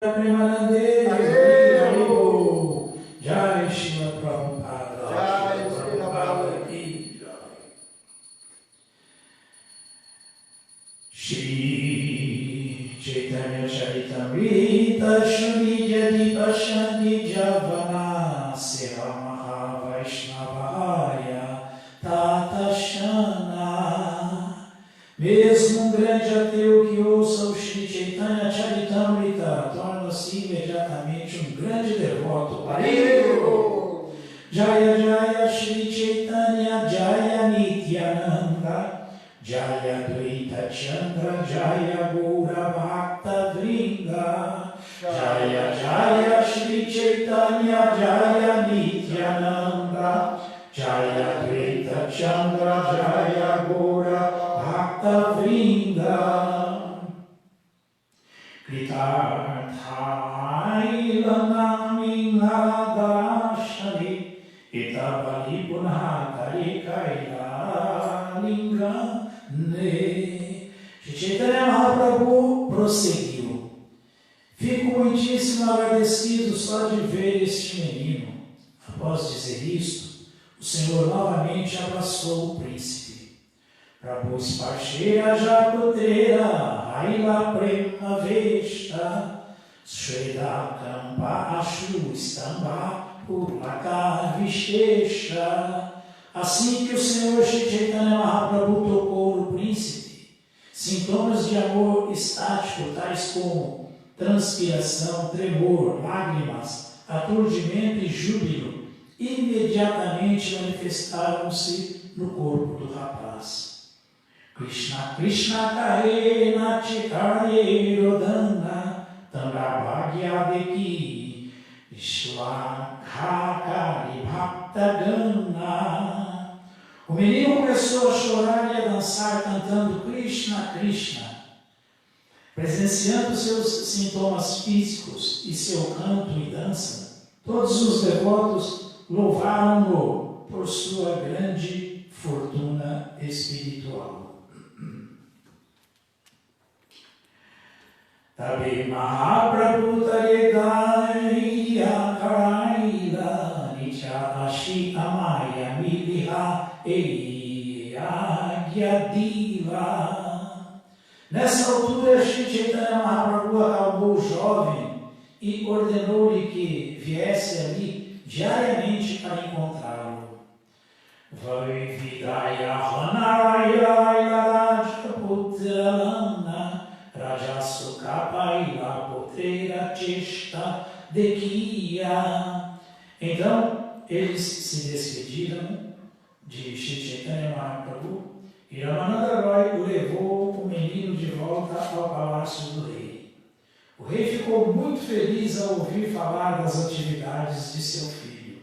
Premanande, Haribo, Jai Shila Prabhupada, Jai Shila Prabhupada ki Jai. Shri Chaitanya Charitamrita Shri Jadipa Shani Javana Seva Maha Vaishnavaya Tata Shana. Mesmo um grande ateu que ouça o Shri Chaitanya Charitamrita torna-se imediatamente um grande devoto. Haribo! Jaya Jaya Shri Chaitanya Jaya Nityananda Jaya Dvaita Chandra Jaya Gaura Bhakta Vrinda Jaya Jaya Shri Chaitanya Jaya Nityananda Jaya Dvaita Chandra Jaya Gaura Bhakta Vrinda Kritarthai Lanami Nadarashani Itabali Punhatari Kaila Lingane. Chaitanya Mahaprabhu prosseguiu: fico muitíssimo agradecido só de ver este menino. Após dizer isto, o Senhor novamente abraçou o príncipe. Prabhu Sparshera Japutrera Haila Prema Veshta Shveda Kampa Ashu Stamba Purlaka Vishesha. Assim que o Senhor Shri Chaitanya Mahaprabhu tocou no príncipe, sintomas de amor estático, tais como transpiração, tremor, lágrimas, aturdimento e júbilo, imediatamente manifestaram-se no corpo do rapaz. Krishna Krishna Kare Nachikare Rodana Tandrabhagyadeki Vishwakakari Bhaktagana. O menino começou a chorar e a dançar cantando Krishna Krishna. Presenciando seus sintomas físicos e seu canto e dança, todos os devotos louvaram-no por sua grande fortuna espiritual. Tabe Mahaprabhu Taregaya Karaila Nitya Ashi Amaya Miliha Eyagya. Nessa altura, Shri Chaitanya Mahaprabhu acalmou o jovem e ordenou-lhe que viesse ali diariamente para encontrá-lo. Vai Vidaya Hanaraya Rajaputralana Rajasukapaila Potrera Cheshta Dekiya. Então, eles se despediram de Shri Chaitanya Mahaprabhu e Ramananda Roy o levou o menino de volta ao palácio do rei. O rei ficou muito feliz ao ouvir falar das atividades de seu filho.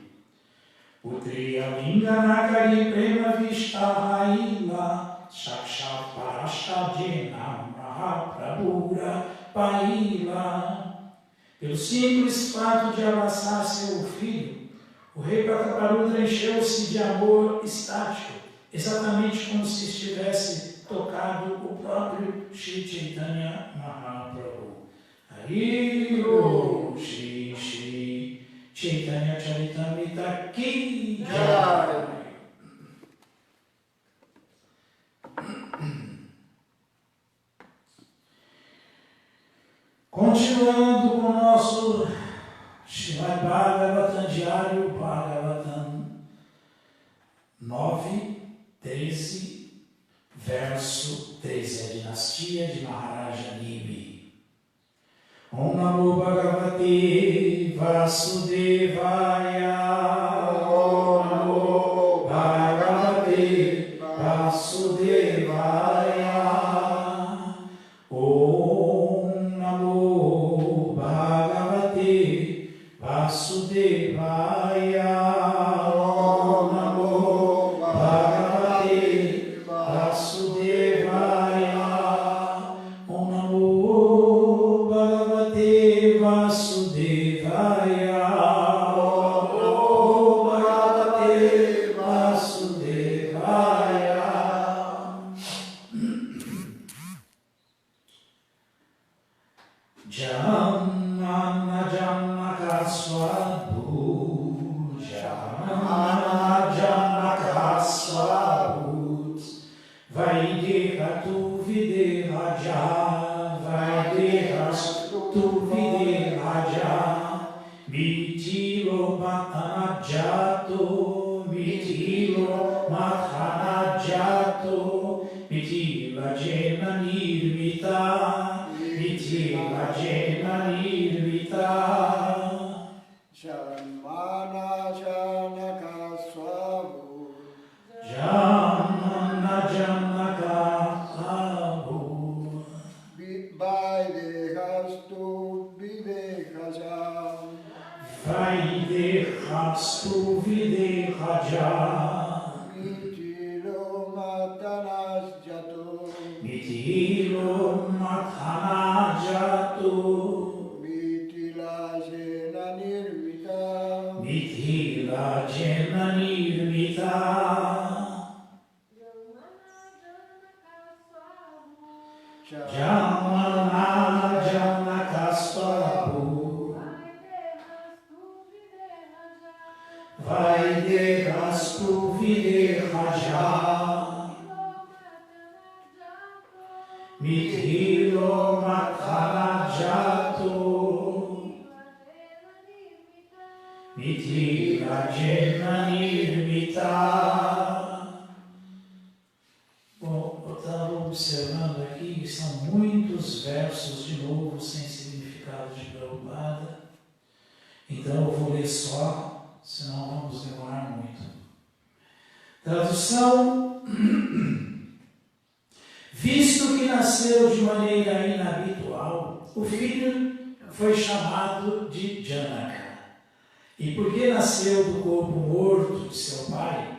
Putriya Linganakari Prema Vishtahaila Shakshat Parashadjena Mahaprabhura Paila. Pelo simples fato de abraçar seu filho, o rei Prataparudra encheu-se de amor estático, exatamente como se estivesse tocado o próprio Shri Chaitanya Mahaprabhu. Haribo, Shri Shri Chaitanya Charitamrita ki Jai. Continuando com o nosso Srimad Bhagavatam diário, Bhagavatam 9, 13, verso 13, a dinastia de Maharaja Nimi. Om Namo Bhagavate Vasudevaya. Om Namo Bhagavate Vasudevaya. Om Namo Bhagavate Vasudevaya. Om Namo Bhagavate Vasudevaya. Om Namo Bhagavate Vasudevaya. Om Namo Bhagavate Vasudevaya. Jam Matanajato, Mitilo Matanajato, Mitila Jena Nirmita, Mitila Jena Nirmita. Janmana Janaka Swabu, Janmana Janaka Swabu, Vaidehastu Videhajam, Vaidehastu Videhajam, Mitilo Matanasjato, Mitilo Matanajato, Mitila Jena Nirmita, Mitila Jena Nirmita. Jamana Janaka Swabu, Vaidehastu Videhajam, Mithilo Matanajato, Mithila Jena Nirmita. Bom, eu estava observando aqui que são muitos versos de novo sem significado de Prabhupada. Então eu vou ler só, senão vamos demorar muito. Tradução. Visto que nasceu de maneira inabitual, o filho foi chamado de Janaka. E porque nasceu do corpo morto de seu pai,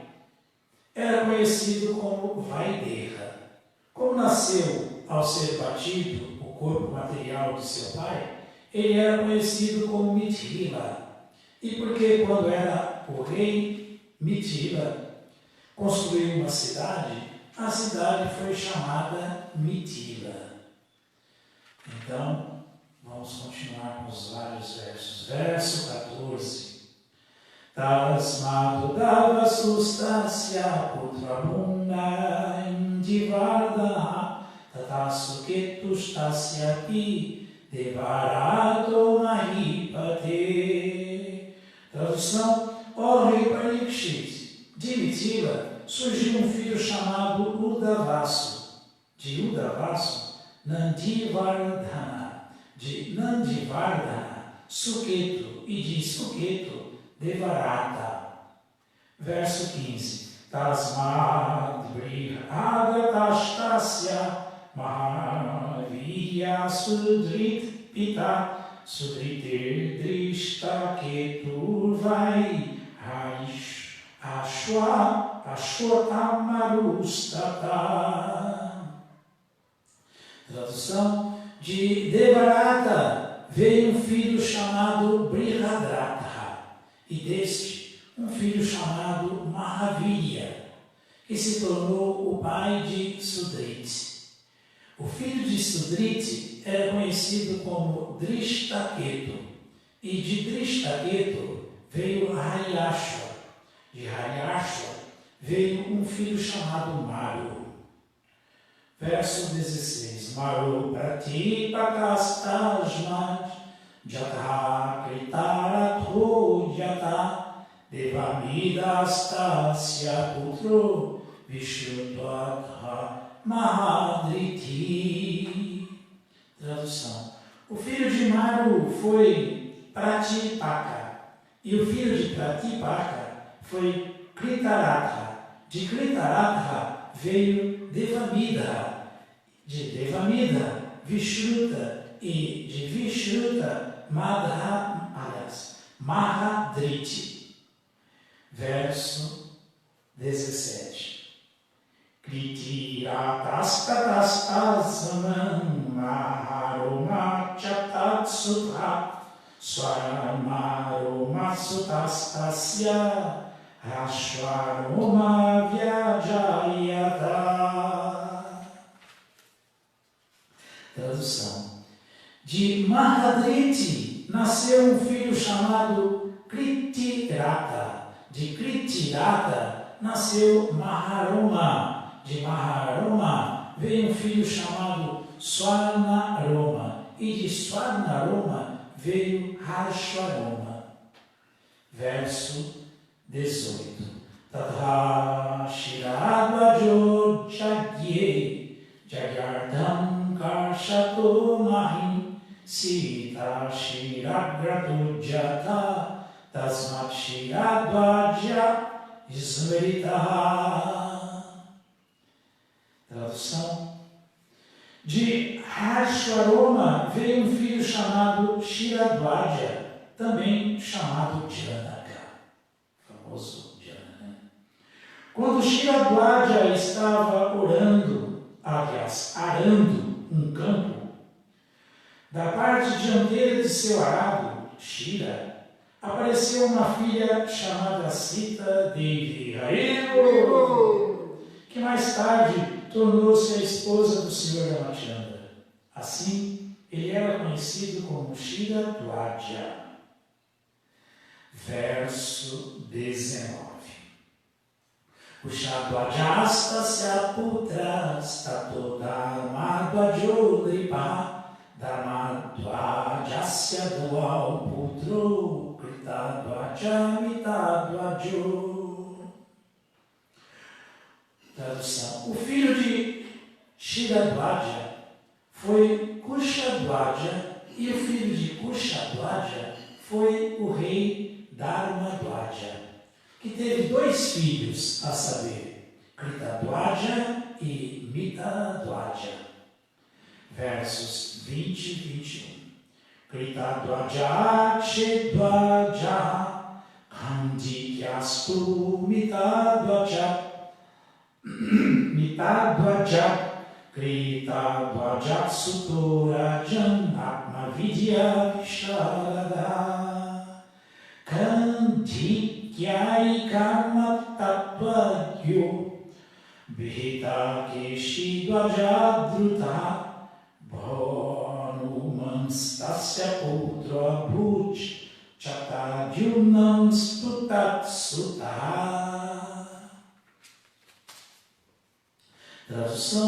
era conhecido como Vaideha. Como nasceu ao ser batido o corpo material de seu pai, ele era conhecido como Mithila. E porque quando era o rei Mithila construiu uma cidade, a cidade foi chamada Mithila. Então, vamos continuar com os vários versos. Verso 14. Tasmadu dava sustasya putra bunda indivardha tatasukettustasya pi devarado mahipate. Tradução: ó rei Parikshit, de Mithila surgiu um filho chamado Udavasu, de Udavasu, Nandivardhana, de Nandivardhana, Suketu, e de Suketu, Devarata. Verso 15. Tasmad Brihadatashtasya Mahavya Sudrit Pita Sudritir Drishta Keturvai Haish Ashwatamarustata. Tradução: de Devarata veio um filho chamado Brihadratha, e deste um filho chamado Mahavira, que se tornou o pai de Sudriti. O filho de Sudriti era conhecido como Drishtaketu, e de Drishtaketu veio Haryashva. De Haryashva veio um filho chamado Maru. Verso 16. Maru pratipakastajmat Jatha kritaratho jata devamidastasya putro vishrutvatha mahadriti. Tradução: o filho de Maru foi Pratipaka, e o filho de Pratipaka foi Kritaratha. De Kritaratha veio Devamida, de Devamida Vishruta, e de Vishruta Mahadriti. Verso 17. Kritiratastastasam maharoma chatatsutha swamaroma sutastasya ashwaroma vyajayata. Tradução: de Mahadriti nasceu um filho chamado Kritirata. De Kritirata nasceu Maharoma. De Maharoma veio um filho chamado Swarnaroma. E de Swarnaroma veio Harshvaroma. Verso 18. Tadha shiradvajo jagye jagyardham karshato mahim sita shiragrato jata tasmat shiradvaja smrita. Tradução: de Harshvaroma veio um filho chamado Shiradvaja, também chamado Janaka, famoso Janaka. Quando Shiradvaja estava arando um campo, da parte dianteira de seu arado, Shira, apareceu uma filha chamada Sita Devi, que mais tarde tornou-se a esposa do Sr. Ramachandra. Assim, ele era conhecido como Shiradvaja. Verso 19. Ushadvajastasya putras tato dharmadvajo lipa dharmadvajasya dual putro kritadvaja mitadvajo. Tradução: o filho de Shiradvaja foi Kushadvaja e o filho de Kushadvaja foi o rei Dharmadvaja, que teve dois filhos, a saber, Kritadvaja e Mitadvaja. Versos 20 e 21. Kritadvaja Chedvaja Kandikyastu Mitadvaja Mitadvaja Kritadvaja Sutorajan Atmavidya Visharada Kandikyai Karma Tatvagyo Vihita Keshidvaja Druta Bhanumanstasya Putra Bhuj Chatadyunam Stutat Sutta. Tradução: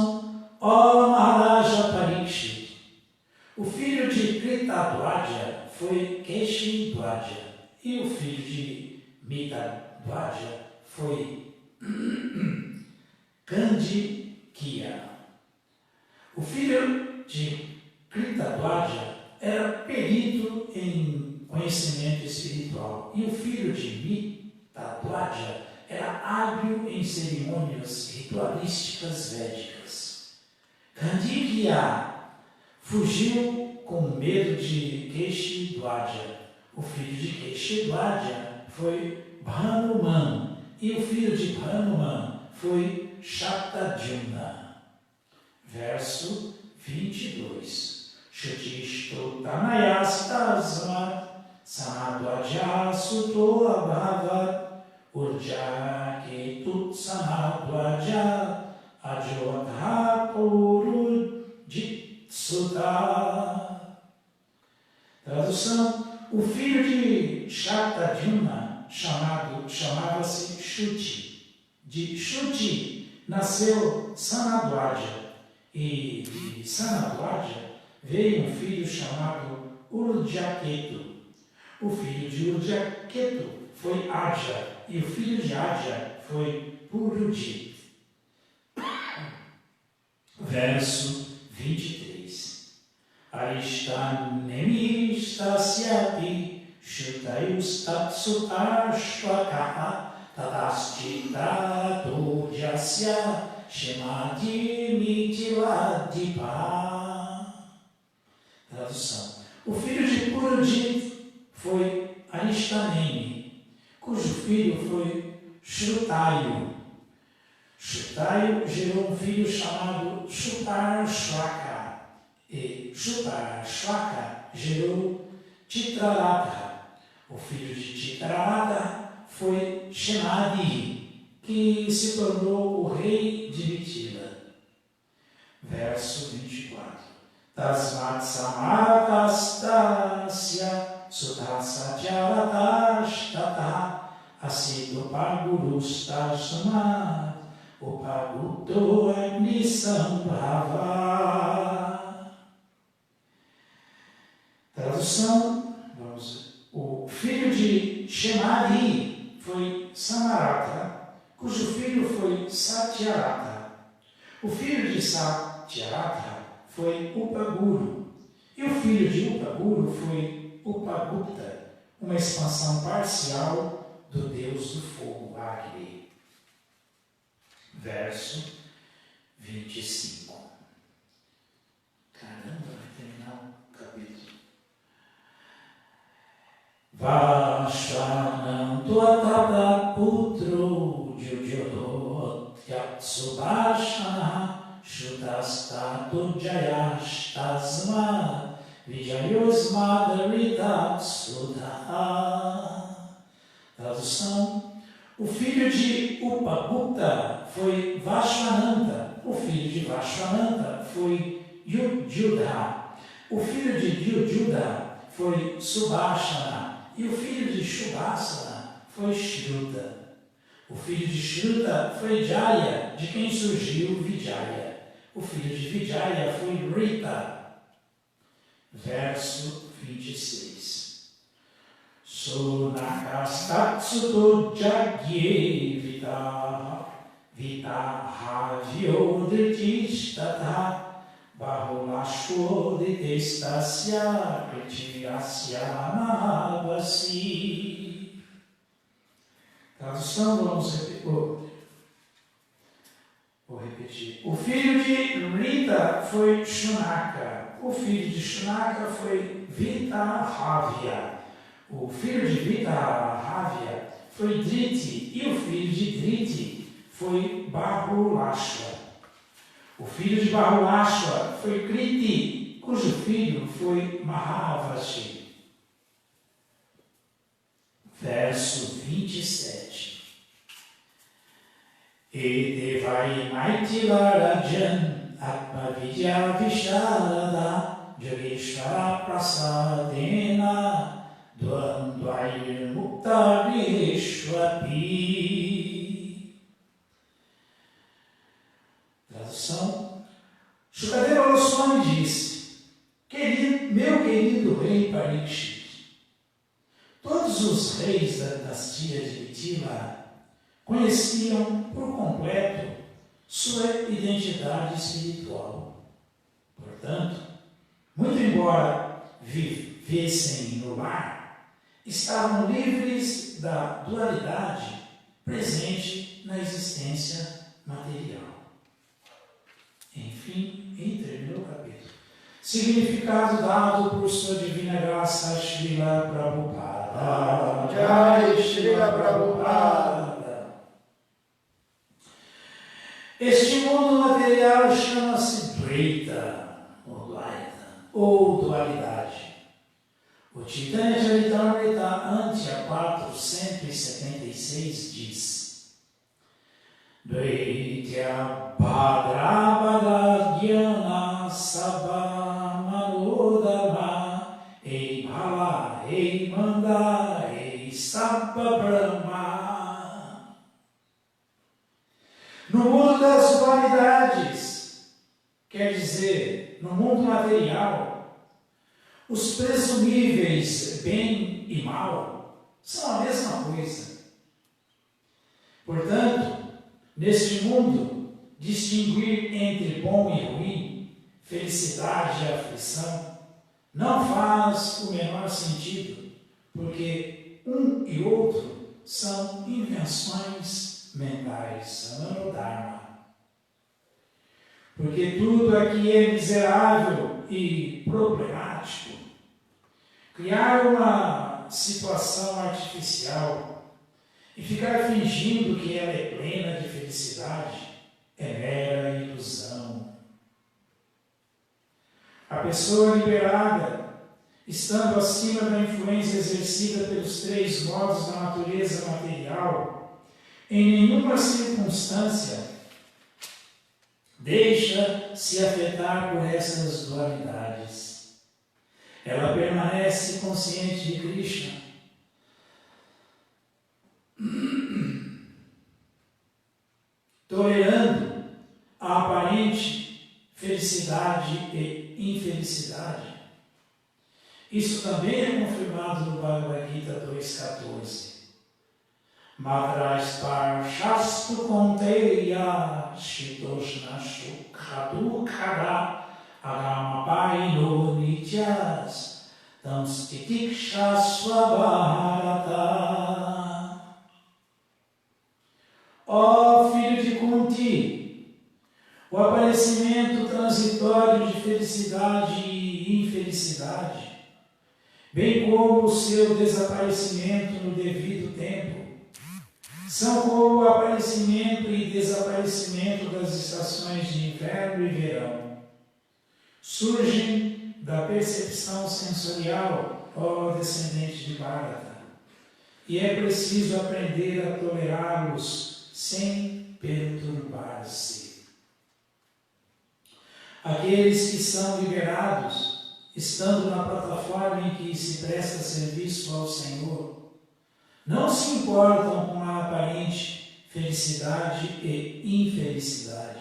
ó Maharaja Parikshit, o filho de Kritadvaja foi Keshidvaja e o filho de Mitadvaja foi Kandikya. O filho de Kritadvaja era perito em conhecimento espiritual e o filho de Mitadvaja era hábil em cerimônias ritualísticas védicas. Kandikya fugiu com medo de Keshidvaja. O filho de Keshidvaja foi Bhanuman e o filho de Bhanuman foi Shatadyumna. Verso 22. Shutishto tanayastasmat sanadvaja suto abhavat Urja Ketut Sanadvaja Ajodha Purujitsuta. Tradução: o filho de Shatadyumna chamava-se Shuti. De Shuti nasceu Sanadvaja e de Sanadvaja veio um filho chamado Urjaketu. O filho de Urjaketu foi Aja e o filho de Aja foi Purujit. Verso 23. Arishtanemistasyapi Shutayustatsutashvakaha Tadaschita Tujasya Shemadimitivadipa. Tradução: o filho de Purujit foi Arishtanemi, cujo filho foi Shrutayu. Shrutayu gerou um filho chamado Shutarshvaka, e Shutarshvaka gerou Chitraratha. O filho de Chitraratha foi Shemadi, que se tornou o rei de Mitila. Verso 24. Tasmat samatastasya Sudhasajaratastata Asidopagurustasmat Upaguto Agnisambhava. Tradução: o filho de Shemari foi Samarata, cujo filho foi Satyarata. O filho de Satyarata foi Upaguru, e o filho de Upaguru foi Upagupta, uma expansão parcial do deus do fogo, Agni. Verso 25. Caramba, vai terminar o capítulo. Vashvanantu atata putro jujodot yatsubhashana shutastatu jayashtasma vijayosmadaritatsudaha. Tradução: o filho de Upagupta foi Vashvananta, o filho de Vashvananta foi Yudjudha, o filho de Yudjudha foi Subhashana, e o filho de Shubhasana foi Shruta. O filho de Shruta foi Jaya, de quem surgiu Vijaya. O filho de Vijaya foi Rita. Verso 26. Sunakastatsuto jagye vitahavyodritishtata bahulashvoditestasya kritivyasya mahavasi. Tradução, vou repetir. O filho de Rita foi Shunaka. O filho de Shunaka foi Vitahavya. O filho de Vitahavya foi Driti. E o filho de Driti foi Bahulashva. O filho de Bahulashva foi Kriti, cujo filho foi Mahavasi. Verso 27. Edevai Maitila-rajan Atmavidya Visharada Jogeshvara Prasadena Dvandvair Muktarishvapi. Tradução: Shukadeva Goswami disse: meu querido rei Parikshit, todos os reis da dinastia de Mithila conheciam por completo sua identidade espiritual. Portanto, muito embora vivessem no lar, estavam livres da dualidade presente na existência material. Enfim, terminou o capítulo. Significado dado por sua divina graça, Srila Prabhupada. Jai Srila Prabhupada. Este mundo material chama-se Dvaita, ou dualidade. O Chaitanya Charitamrita Antya 476 diz: Dvaitya Bhadra Jnana Sabha Manodama Ei Bhala Ei Manda Ei Sabha Brahma. No mundo das dualidades, quer dizer, no mundo material, os presumíveis bem e mal são a mesma coisa. Portanto, neste mundo, distinguir entre bom e ruim, felicidade e aflição, não faz o menor sentido, porque um e outro são invenções mentais, Manodharma. Porque tudo aqui é miserável e problemático. Criar uma situação artificial e ficar fingindo que ela é plena de felicidade é mera ilusão. A pessoa liberada, estando acima da influência exercida pelos três modos da natureza material, em nenhuma circunstância deixa-se afetar por essas dualidades. Ela permanece consciente de Krishna, tolerando a aparente felicidade e infelicidade, Isso também é confirmado no Bhagavad Gita 2.14. Madras parshastu konteya shitoshna shukhadu khara agamapaino nityas tam stitiksha swabharata. Ó filho de Kunti, o aparecimento transitório de felicidade e infelicidade, bem como o seu desaparecimento no devido tempo, são como o aparecimento e desaparecimento das estações de inverno e verão. Surgem da percepção sensorial, ó descendente de Bharata, e é preciso aprender a tolerá-los sem perturbar-se. Aqueles que são liberados, estando na plataforma em que se presta serviço ao Senhor, não se importam com a aparente felicidade e infelicidade.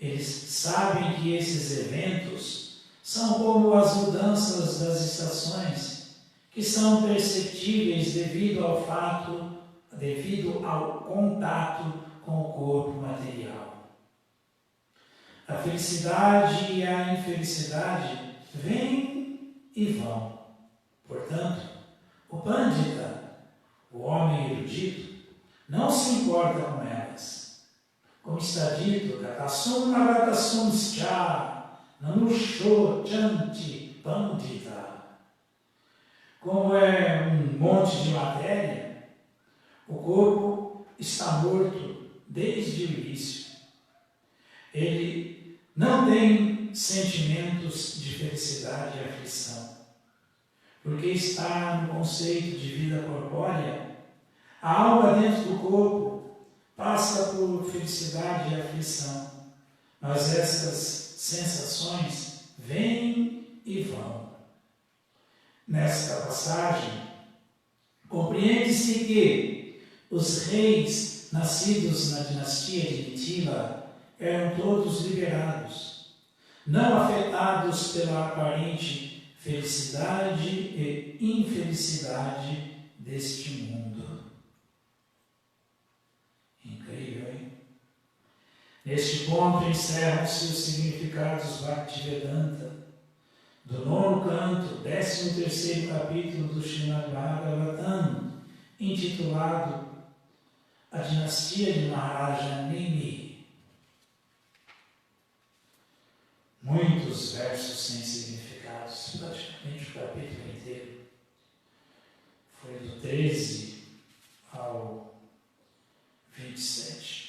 Eles sabem que esses eventos são como as mudanças das estações, que são perceptíveis devido ao contato com o corpo material. A felicidade e a infelicidade vêm e vão. Portanto, o Pandita, o homem erudito, não se importa com elas. Como está dito, Gatasum Nagatasum Scha Nanusho Chanti Pandita. Como é um monte de matéria, o corpo está morto desde o início. Ele não tem sentimentos de felicidade e aflição. Porque está no conceito de vida corpórea, a alma dentro do corpo passa por felicidade e aflição, mas essas sensações vêm e vão. Nesta passagem, compreende-se que os reis nascidos na dinastia de Mithila eram todos liberados, não afetados pela aparente felicidade e infelicidade deste mundo. Incrível, hein? Neste ponto encerram-se os significados Bhaktivedanta, do 9º canto, 13º capítulo do Srimad Bhagavatam, intitulado A Dinastia de Maharaja Nimi. Muitos versos sem significados, praticamente o capítulo inteiro. Foi do 13 ao 27.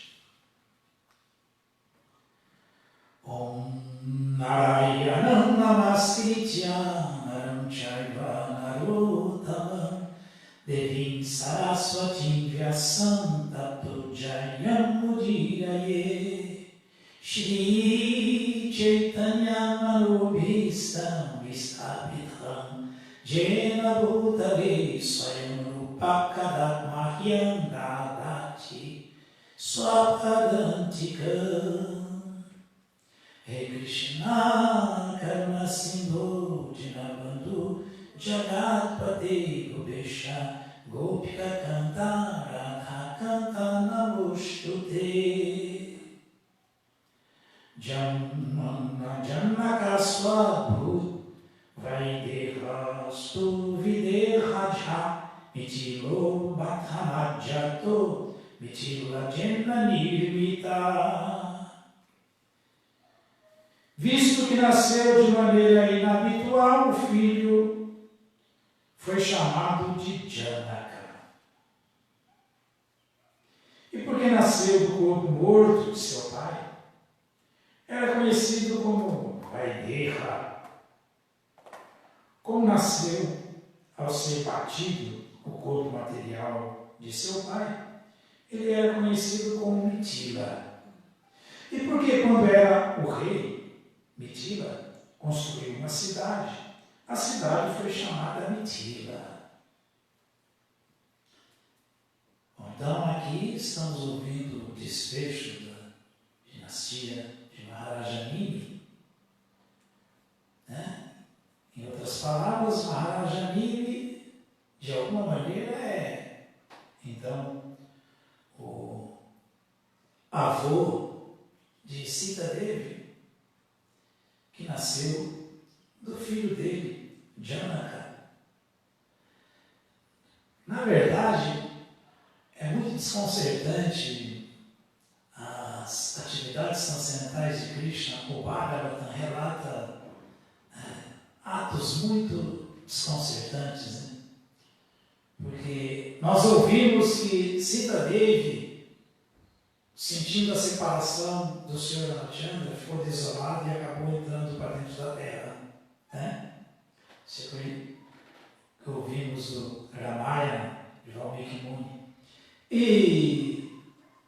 Om Narayanam Namaskritya Naram Chaiva Narottamam Devim Saraswatim Vyasam Tato Jayam Mudiraye Shri Chaitanya Manubhistam Vistapitham Jena Bhutale Swayam Rupakadat Mahyam Dadati Swapadantikam. He Krishna Karuna Sindhu Dinabandhu Jagatpate Gopesha Gopika Kanta Radha Kanta Namostute Jannakasvadbhut Vaidehastu Videhaja Mitilo Bhattanadjato Mitila Jenna Nirmita. Visto que nasceu de maneira inabitual, o filho foi chamado de Janaka. E porque nasceu do corpo morto de seu pai, era conhecido como Vaideha. Como nasceu ao ser batido o corpo material de seu pai, ele era conhecido como Mitila. E porque quando era o rei, Mithila construiu uma cidade. A cidade foi chamada Mithila. Então aqui estamos ouvindo o desfecho da dinastia de Maharaja Nimi. Em outras outras palavras, Maharaja Nimi, de alguma maneira, é, então, o avô de Sita Devi, que nasceu do filho dele, Janaka. Na verdade, é muito desconcertante as atividades transcendentais de Krishna. O Bhagavatam relata atos muito desconcertantes, né? Porque nós ouvimos que Sita Devi, sentindo a separação do Sr. Ramachandra, ficou desolado e acabou entrando para dentro da terra, né? Isso foi que ouvimos do Ramayana, de Valmiki Muni. E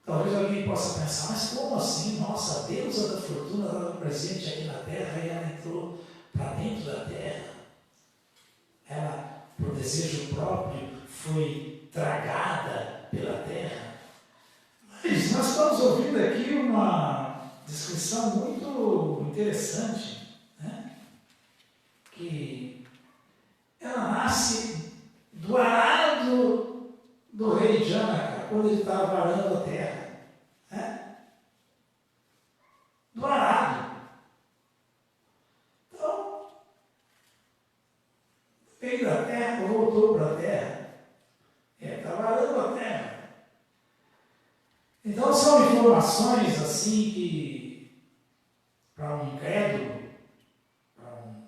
talvez alguém possa pensar, mas como assim? Nossa, a deusa da fortuna estava presente aqui na terra e ela entrou para dentro da terra. Ela, por desejo próprio, foi tragada pela terra. Mas nós estamos ouvindo aqui uma descrição muito interessante, né? Que ela nasce do arado do rei Janaka, quando ele estava arando a terra, né? Do arado. Então, veio da terra, voltou para a terra. Estava arando a terra. Então são informações assim que, para um incrédulo, para um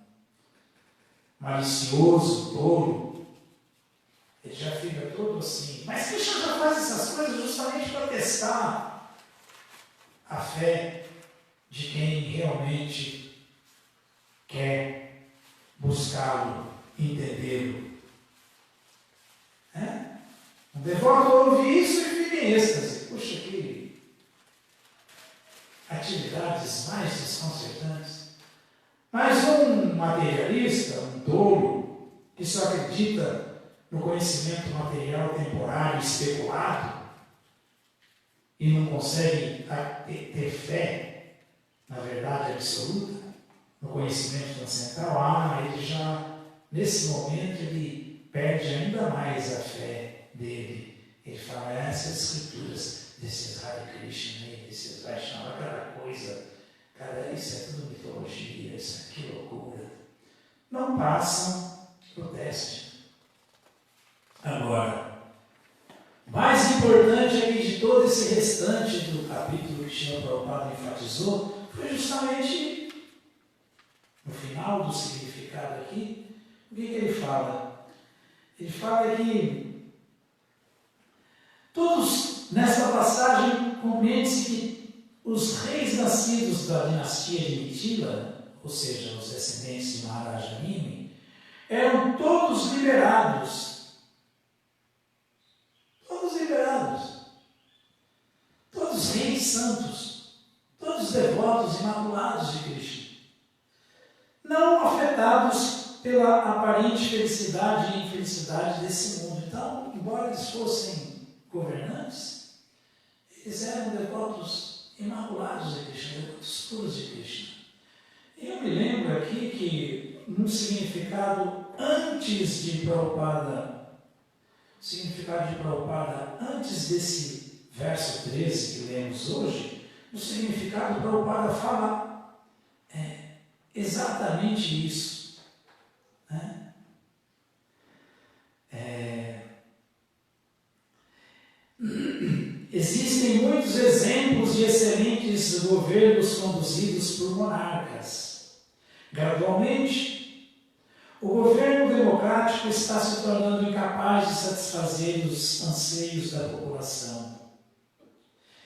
malicioso, tolo, ele já fica todo assim. Mas Krishna já faz essas coisas justamente para testar a fé de quem realmente quer buscá-lo, entendê-lo. Um devoto ouve isso e fica em êxtase. Puxa, que atividades mais desconcertantes. Mas um materialista, um tolo, que só acredita no conhecimento material temporário especulado e não consegue ter fé na verdade absoluta, no conhecimento transcendental, ele já, nesse momento, ele perde ainda mais a fé dele. Ele fala, essas escrituras desses Hare Krishna, desses Vaishnava, aquela coisa, cara, isso é tudo mitologia, isso é que loucura. Não passam o teste. Agora, mais importante aqui de todo esse restante do capítulo que Srila Prabhupada enfatizou, foi justamente no final do significado aqui, o que ele fala? Ele fala que todos, nesta passagem, compreende-se que os reis nascidos da dinastia de Mithila, ou seja, os descendentes de Maharaja Nimi, eram todos liberados. Todos liberados. Todos reis santos. Todos devotos imaculados de Krishna. Não afetados pela aparente felicidade e infelicidade desse mundo. Então, embora eles fossem governantes, eles eram devotos imaculados de Krishna, devotos puros de Krishna. E eu me lembro aqui que, num significado antes de Prabhupada, antes desse verso 13 que lemos hoje, no significado, Prabhupada fala exatamente isso. Né? Existem muitos exemplos de excelentes governos conduzidos por monarcas. Gradualmente, o governo democrático está se tornando incapaz de satisfazer os anseios da população.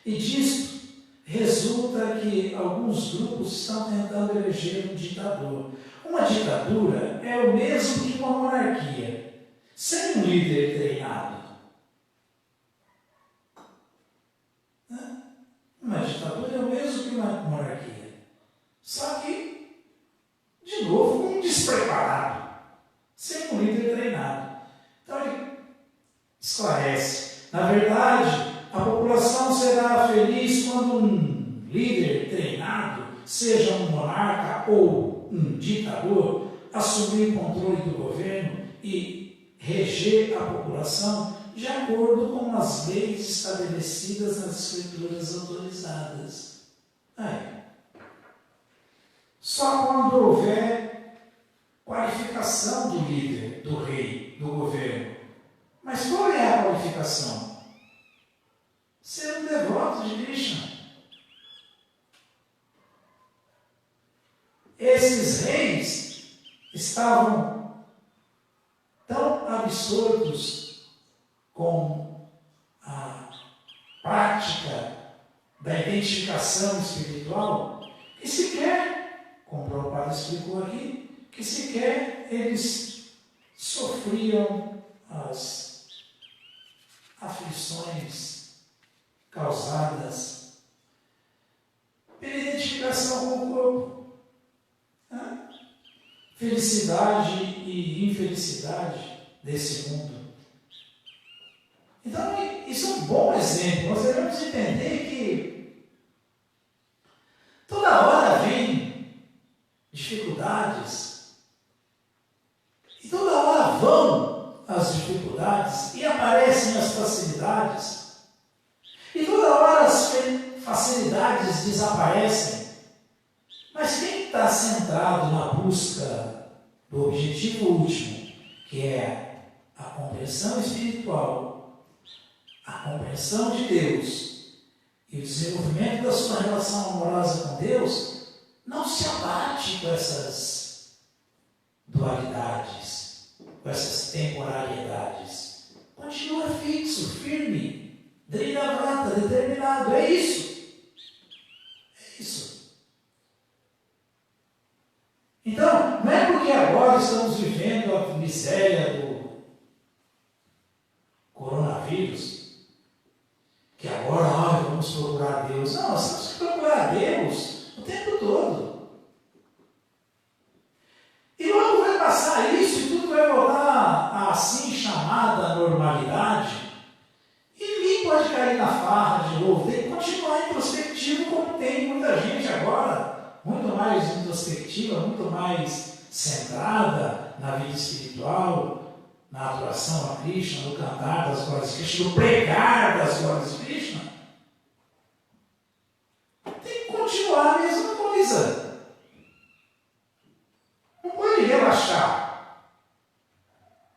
E disto resulta que alguns grupos estão tentando eleger um ditador. Uma ditadura é o mesmo que uma monarquia, sem um líder treinado. Uma ditadura é o mesmo que uma monarquia. Só que, de novo, um despreparado, sem um líder treinado. Então ele esclarece. Na verdade, a população será feliz quando um líder treinado, seja um monarca ou um ditador, assumir o controle do governo e reger a população de acordo com as leis estabelecidas nas escrituras autorizadas. Só quando houver qualificação do líder, do rei, do governo. Mas qual é a qualificação? Ser um devoto de Krishna. Esses reis estavam tão absortos com a prática da identificação espiritual que sequer, como o Prabhupada explicou aqui, que sequer eles sofriam as aflições causadas pela identificação com o corpo. Felicidade e infelicidade desse mundo. Então, isso é um bom exemplo. Nós devemos entender que toda hora vem dificuldades e toda hora vão as dificuldades e aparecem as facilidades e toda hora as facilidades desaparecem. Mas quem está centrado na busca do objetivo último, que é a compreensão espiritual, a compreensão de Deus e o desenvolvimento da sua relação amorosa com Deus, não se abate com essas dualidades, com essas temporariedades. Continua fixo, firme, drinavata, determinado. É isso. É isso. Então, não é porque agora estamos vivendo a miséria do coronavírus, que agora vamos procurar Deus. Não, nós temos que procurar Deus o tempo todo. E logo vai passar isso e tudo vai voltar à assim chamada normalidade. E ninguém pode cair na farra de novo. Tem que continuar introspectivo como tem muita gente agora. Muito mais introspectiva, muito mais centrada na vida espiritual, na adoração a Krishna, no cantar das glórias de Krishna, no pregar das glórias de Krishna. Tem que continuar a mesma coisa. Não pode relaxar.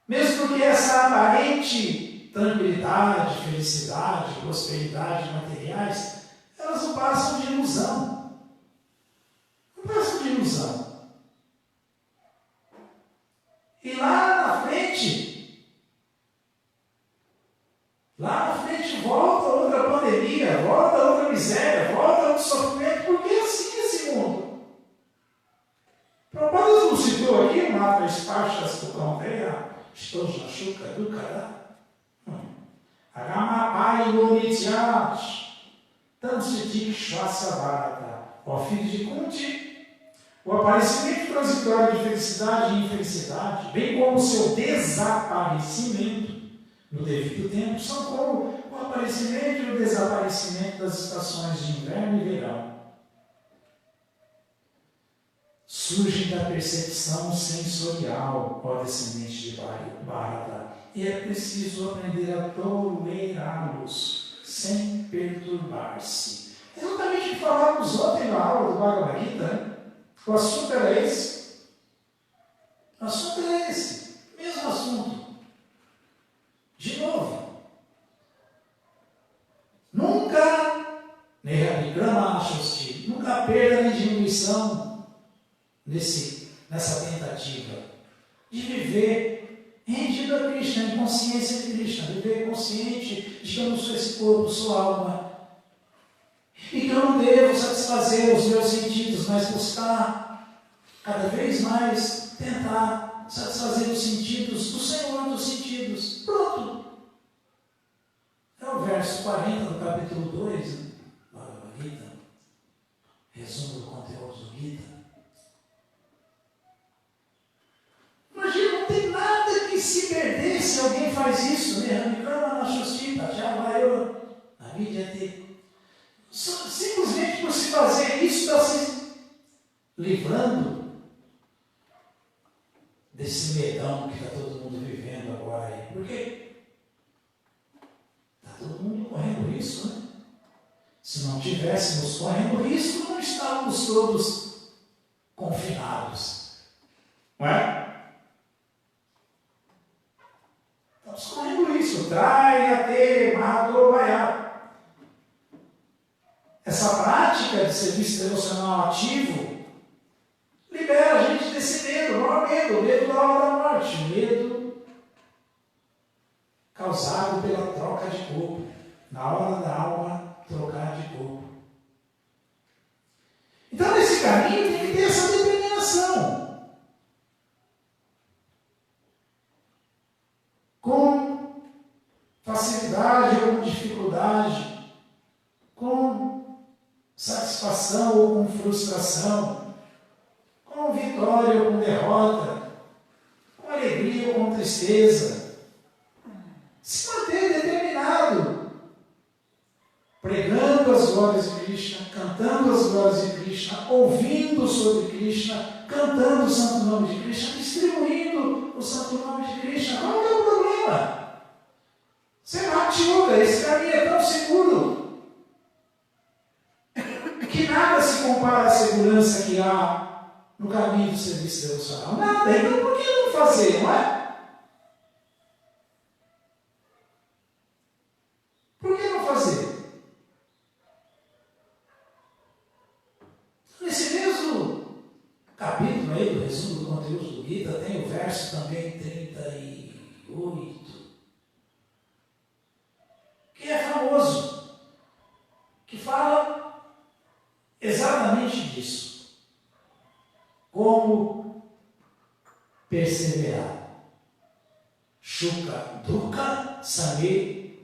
Mesmo que essa aparente tranquilidade, felicidade, prosperidade materiais, elas não passam de ilusão. Não passam de ilusão. E lá na frente volta outra pandemia, volta outra miséria, volta outro sofrimento, porque é assim esse mundo. Prabhupada não citou aqui o Mata Spashas Tukamveya, Stoja Shuka Dukara, Agamapai Lonityach, Tansitik Shvasavata, ó filho de Kunti. O aparecimento transitório de felicidade e infelicidade, bem como o seu desaparecimento no devido tempo, são como o aparecimento e o desaparecimento das estações de inverno e verão. Surgem da percepção sensorial, ó descendente de Bharata, e é preciso aprender a tolerá-los sem perturbar-se. Exatamente o que falávamos ontem na aula do Bhagavad Gita, né? O assunto era esse. O assunto era esse. Mesmo assunto. De novo. Nunca, nunca perda nem diminuição nessa tentativa de viver rendido a Krishna, em consciência de Krishna, viver consciente de que eu não sou esse corpo, sou alma. E que eu não devo satisfazer os meus sentidos, mas buscar cada vez mais tentar satisfazer os sentidos do Senhor dos sentidos. Pronto. É o verso 40 do capítulo 2, né? Bhagavad Gita. Resumo do conteúdo do Gita. Imagina, não tem nada que se perder se alguém faz isso, né? Ramikama Nashustita, já vai eu, na mídia ter. Simplesmente por se fazer isso, está se livrando desse medão que está todo mundo vivendo agora aí. Por quê? Está todo mundo correndo risco, né? Se não tivéssemos correndo risco, não estávamos todos confinados. Não é? Estamos correndo risco. Traia, te, mato, baiá. Essa prática de serviço devocional ativo libera a gente desse medo, o maior medo, o medo da hora da morte, o medo causado pela troca de corpo, na hora da alma trocar de corpo. Então, nesse caminho, tem que ter essa determinação. Com facilidade ou com dificuldade, com satisfação ou com frustração, com vitória ou com derrota, com alegria ou com tristeza. Se manter determinado, pregando as glórias de Krishna, cantando as glórias de Krishna, ouvindo sobre Krishna, cantando o santo nome de Krishna, distribuindo o santo nome de Krishna. Qual é o problema? Ser Bhakti Yoga, esse caminho é tão seguro que nada se compara à segurança que há no caminho do serviço devocional. Nada. Então por que não fazer, não é? Por que não fazer? Nesse mesmo capítulo aí, do resumo do conteúdo do Gita, tem o verso também 38, que é famoso, que fala exatamente disso. Como perseverar. Shuka Dukkha Same.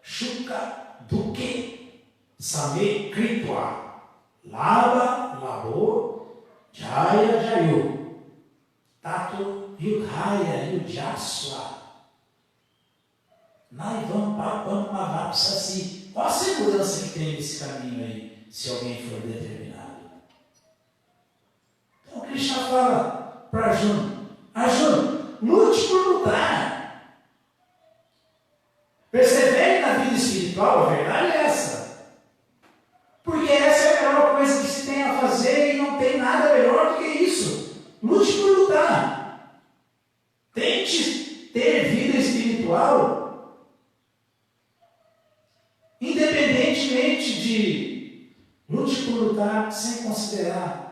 Shuka Dukkha Same Kritva. Lava Labo Jaya Jayo. Tato Yudhaya Yudhyaswa. Naivam Papam Mavapsasi. Qual a segurança que tem nesse caminho aí, se alguém for determinado? Então Krishna fala para Arjuna: Arjuna, lute por lutar. Persevere na vida espiritual, a verdade é essa. Porque essa é a melhor coisa que se tem a fazer e não tem nada melhor do que isso. Lute por lutar. Tente ter vida espiritual, independentemente de lute por lutar sem considerar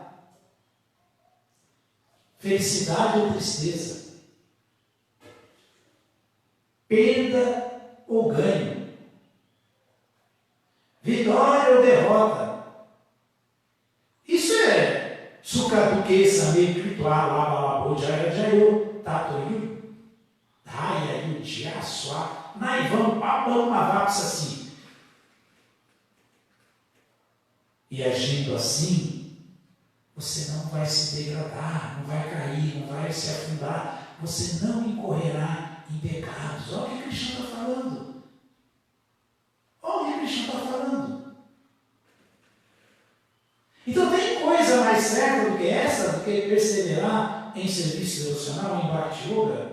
felicidade ou tristeza, perda ou ganho, vitória ou derrota. Isso é Sukha Dukkha Same Kritva Lava Labo Jaya Jayo Tato Yudhaya Yudhyaswa Naivam Papam Mavapsasi. E agindo assim, você não vai se degradar, não vai cair, não vai se afundar, você não incorrerá em pecados. Olha o que Krishna está falando. Olha o que Krishna está falando. Então tem coisa mais certa do que essa, do que perseverar em serviço devocional, em Bhakti Yoga?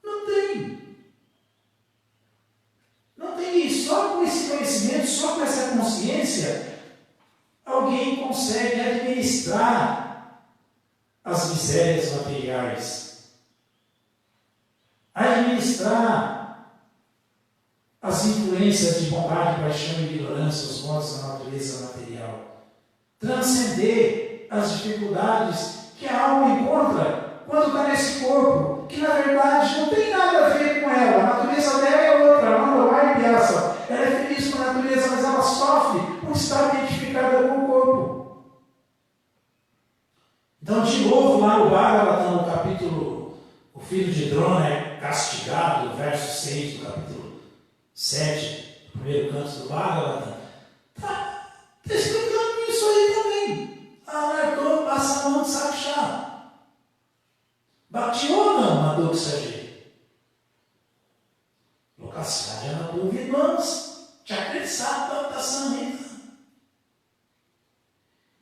Não tem. Não tem isso. Só com esse conhecimento, só com essa consciência, alguém consegue administrar as misérias materiais, administrar as influências de bondade, paixão e ignorância, os modos da natureza material, transcender as dificuldades que a alma encontra quando está nesse corpo, que na verdade não tem nada a ver com ela. A natureza dela é outra, não vai piaça. Ela é feliz com a natureza, mas ela sofre por estar identificada com o corpo. Então, de novo, lá no Bhagavatam, no capítulo, o filho de Drona é castigado, verso 6 do capítulo 7, do primeiro canto do Bhagavatam. Está explicando isso aí também. Anarto Pasamam Saksha. Bhakti Yoga Madhuksaji. Lokasya Vidmans Chakritsata Samhita.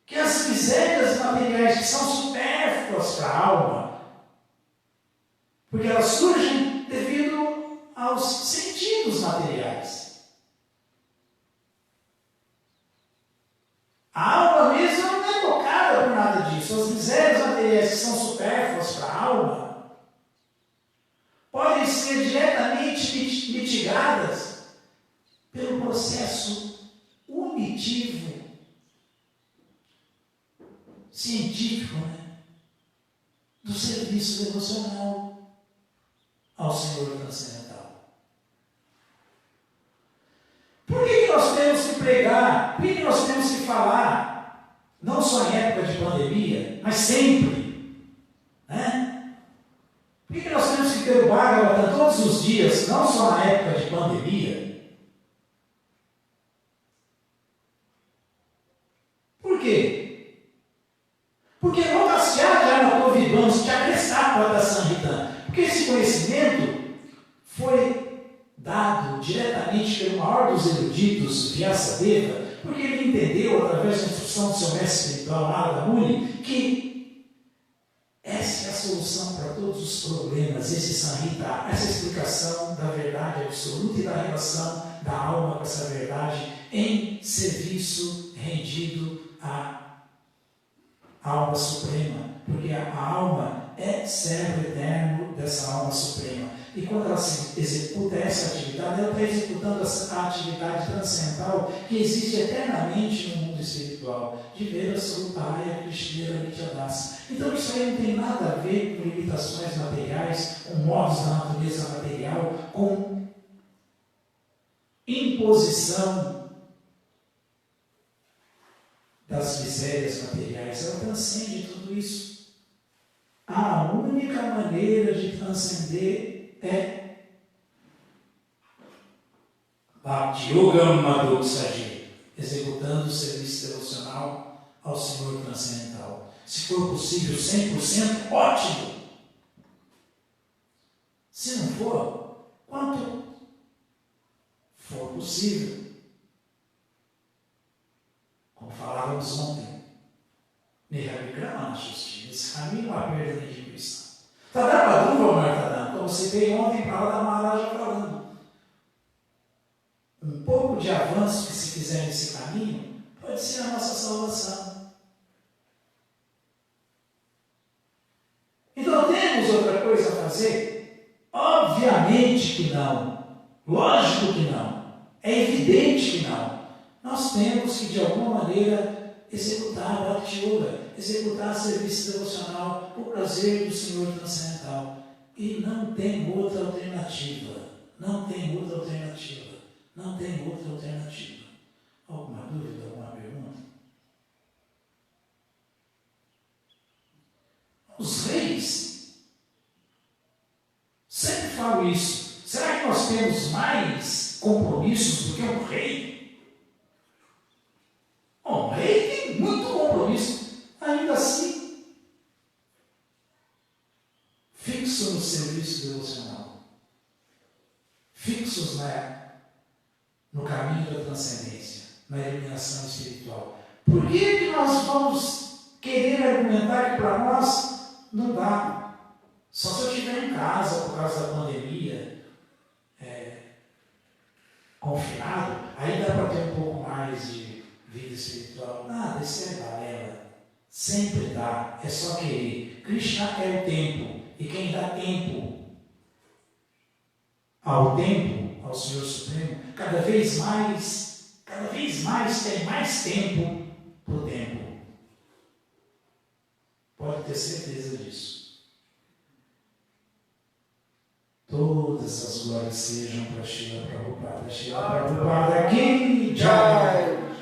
Que as misérias materiais que são supérfluas, Porque elas surgem devido aos sentidos materiais. A alma mesmo não é tocada por nada disso. As misérias materiais que são supérfluas para a alma podem ser diretamente mitigadas pelo processo unitivo, científico, do serviço devocional ao Senhor transcendental. Por que nós temos que pregar? Por que nós temos que falar? Não só em época de pandemia, mas sempre. Por que nós temos que ter o Bhagavatam todos os dias, não só na época de pandemia? Por quê? Porque não passear na Covid, vamos te acrescentar para a Sanhita. Porque esse conhecimento foi dado diretamente pelo maior dos eruditos, Vyasadeva, porque ele entendeu, através da instrução do seu mestre espiritual, Narada Muni, que essa é a solução para todos os problemas, esse Sanhita, essa explicação da verdade absoluta e da relação da alma com essa verdade em serviço rendido à alma suprema, porque a alma é servo eterno dessa alma suprema. E quando ela se executa essa atividade, ela está executando a atividade transcendental que existe eternamente no mundo espiritual, de ver a Surupaya Krishna Nityadasa. Então isso aí não tem nada a ver com limitações materiais, com modos da natureza material, com imposição das misérias materiais. Ela transcende tudo isso. A única maneira de transcender é Bhakti Yogam Madhuksaji, executando o serviço devocional ao Senhor transcendental. Se for possível 100%, ótimo. Se não for, quanto for possível. Como falávamos ontem, Niravikrama Shusti, esse caminho não há perda nem diminuição. Tadabadruva Martadam, como citei ontem para da Maharaja falando. Um pouco de avanço que se fizer nesse caminho pode ser a nossa salvação. Então temos outra coisa a fazer? Obviamente que não. Lógico que não. É evidente que não. Nós temos que de alguma maneira executar a Bhakti Yoga, executar serviço devocional, o prazer do Senhor transcendental. E não tem outra alternativa. Não tem outra alternativa. Não tem outra alternativa. Alguma dúvida, alguma pergunta? Os reis, sempre falo isso. Será que nós temos mais compromissos do que um rei? Um rei tem muito compromisso, ainda assim, fixo no serviço devocional, fixos no caminho da transcendência, na iluminação espiritual. Por que nós vamos querer argumentar que para nós não dá? Só se eu estiver em casa por causa da pandemia, confinado, aí dá para ter um pouco mais de vida espiritual. Nada, isso é balela. Sempre dá, é só querer. Krishna é o tempo, e quem dá tempo, ao Senhor Supremo, cada vez mais tem mais tempo para o tempo. Pode ter certeza disso. Todas as glórias sejam para Srila Prabhupada. Srila Prabhupada Ki Jai.